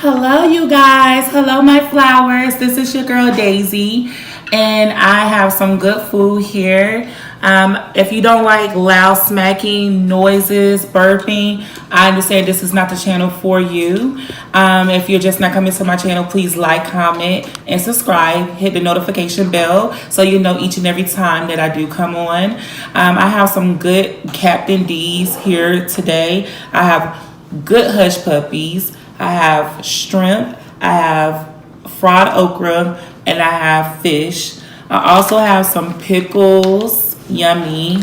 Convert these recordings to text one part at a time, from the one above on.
Hello, you guys. Hello, my flowers. This is your girl Daisy, and I have some good food here. If you don't like loud smacking noises, burping, I understand this is not the channel for you. If you're just not coming to my channel, please like, comment, and subscribe. Hit the notification bell so you know each and every time that I do come on. I have some good Captain D's here today. I have good hush puppies. I have shrimp, I have fried okra, and I have fish. I also have some pickles, yummy,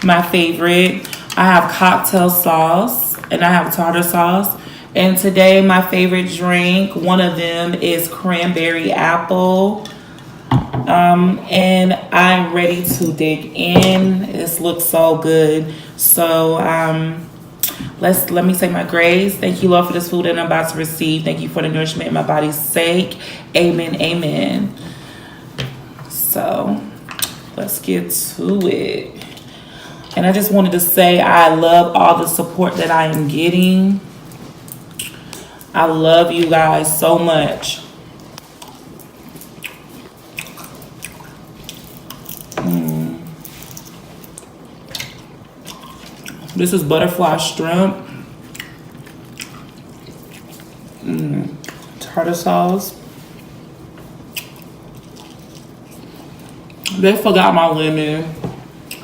my favorite. I have cocktail sauce, and I have tartar sauce. And today my favorite drink, one of them is cranberry apple. And I'm ready to dig in. This looks so good. So, let me say my grace. Thank you, Lord, for this food that I'm about to receive. Thank you for the nourishment in my body's sake. Amen. Amen. So let's get to it. And I just wanted to say I love all the support that I am getting. I love you guys so much. This is butterfly shrimp, tartar sauce. They forgot my lemon.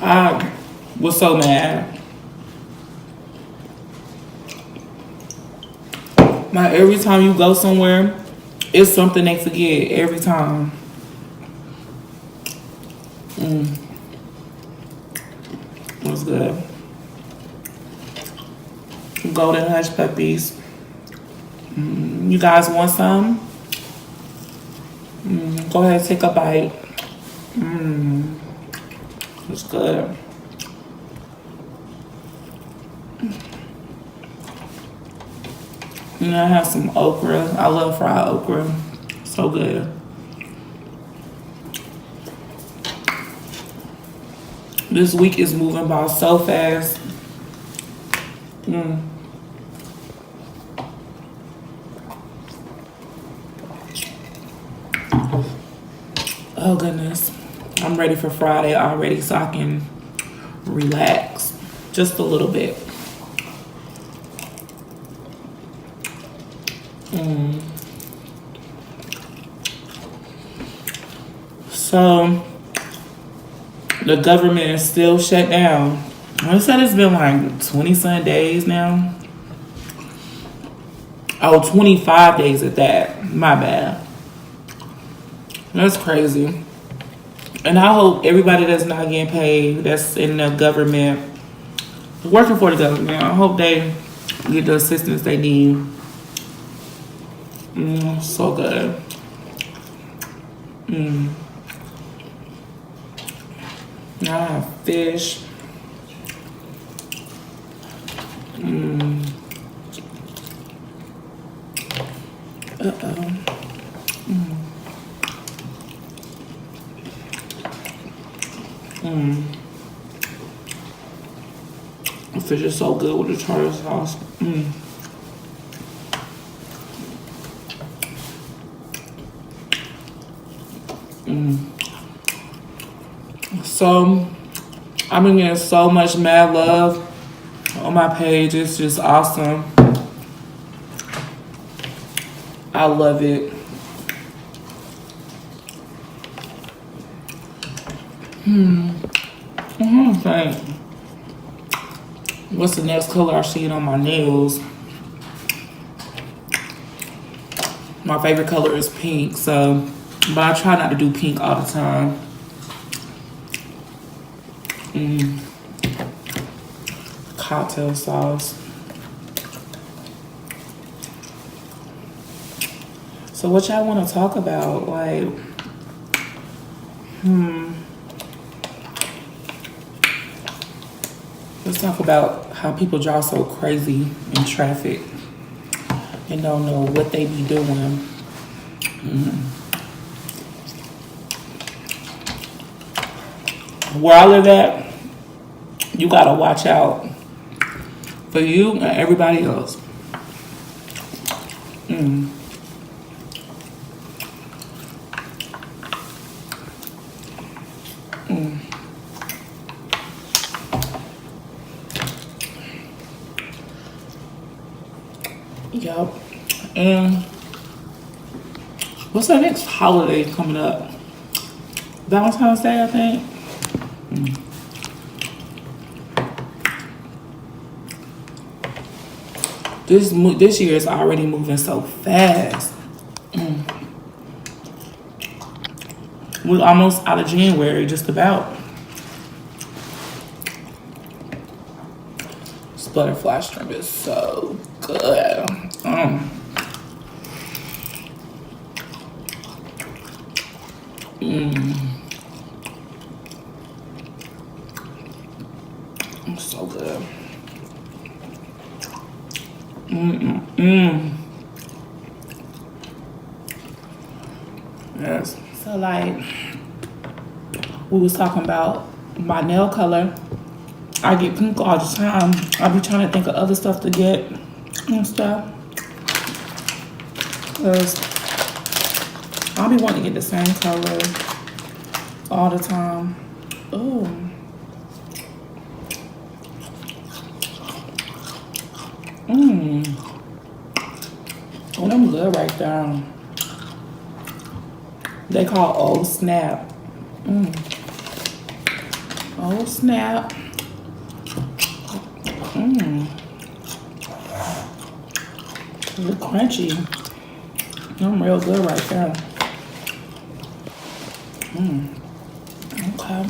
I was so mad. Like every time you go somewhere, it's something they forget every time. What's good? Golden hush puppies. You guys want some? Go ahead, take a bite. It's good. And I have some okra. I love fried okra. So good. This week is moving by so fast. Oh goodness, I'm ready for Friday already so I can relax just a little bit. So the government is still shut down. I said it's been like 20-some days now. Oh, 25 days at that. My bad. That's crazy. And I hope everybody that's not getting paid, that's in the government, working for the government, I hope they get the assistance they need. So good. Now I have fish. The fish is so good with the tartar sauce. So I've been getting so much mad love on my page. It's just awesome. I love it. I'm trying to think. What's the next color I see on my nails? My favorite color is pink, so but I try not to do pink all the time. Cocktail sauce. So what y'all want to talk about? Like, let's talk about how people drive so crazy in traffic and don't know what they be doing. Where I live at, you gotta watch out for you and everybody else. Yep. And what's our next holiday coming up? Valentine's Day, I think. This year is already moving so fast. We're almost out of January, just about. This butterfly shrimp is so good. It's so good. Yes. So like we was talking about my nail color. I get pink all the time. I be trying to think of other stuff to get and stuff. Cause I'll be wanting to get the same color all the time. Oh. Oh, them good right there. They call Old Snap. Old Snap. They're crunchy. Them real good right there. Okay.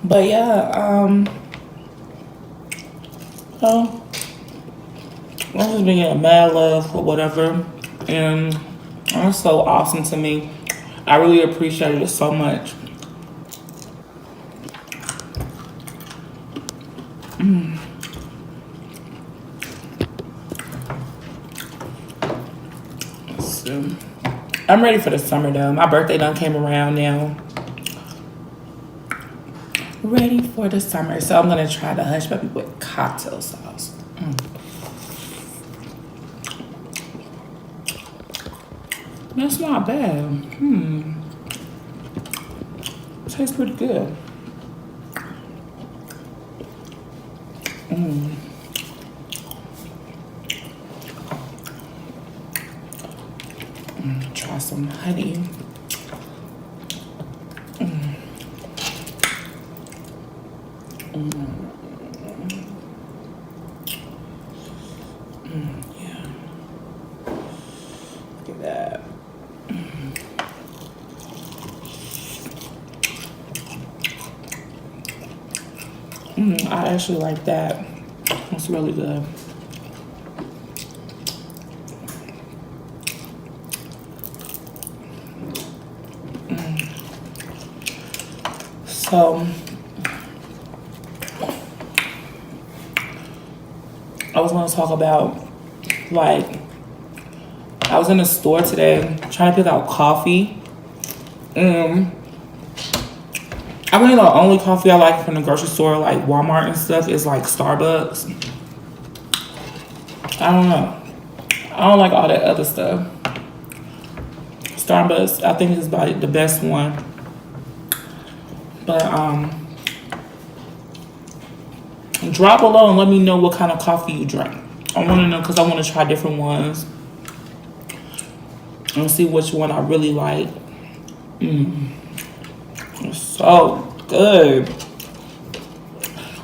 But yeah, so I've just been getting mad love or whatever, and it's so awesome to me. I really appreciate it so much. So, I'm ready for the summer though. My birthday done came around now. Ready for the summer. So I'm gonna try the hush puppy with cocktail sauce. That's not bad. Tastes pretty good. Try some honey. Yeah. Look at that. I actually like that. It's really good. So I was going to talk about, like, I was in the store today trying to pick out coffee. I mean, the only coffee I like from the grocery store, like Walmart and stuff, is like Starbucks. I don't know. I don't like all that other stuff. Starbucks, I think, is about the best one. But drop below and let me know what kind of coffee you drink. I want to know because I want to try different ones and see which one I really like. It's so good.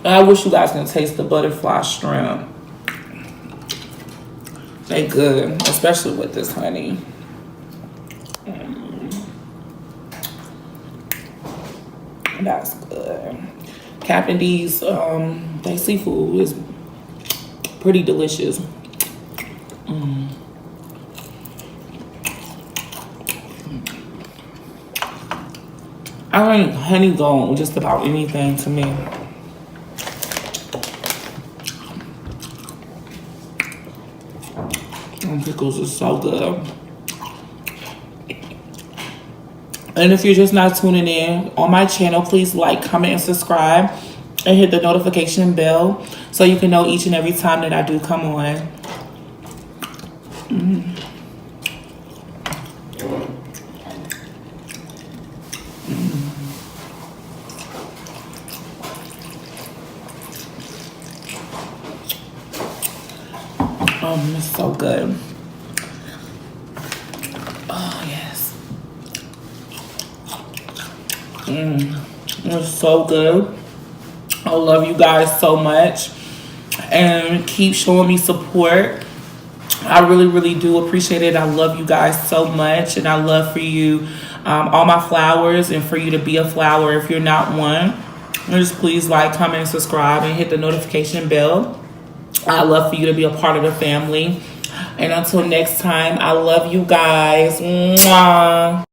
I wish you guys can taste the butterfly shrimp. They good, especially with this honey. That's good. Captain D's, they seafood is pretty delicious. I mean, honey go on just about anything to me. And pickles is so good. And if you're just not tuning in on my channel, please like, comment, and subscribe. And hit the notification bell so you can know each and every time that I do come on. It's so good. Oh, yes. It's so good. I love you guys so much. And keep showing me support. I really, really do appreciate it. I love you guys so much. And I love for you, all my flowers, and for you to be a flower if you're not one. Just please like, comment, and subscribe, and hit the notification bell. I love for you to be a part of the family. And until next time, I love you guys. Mwah.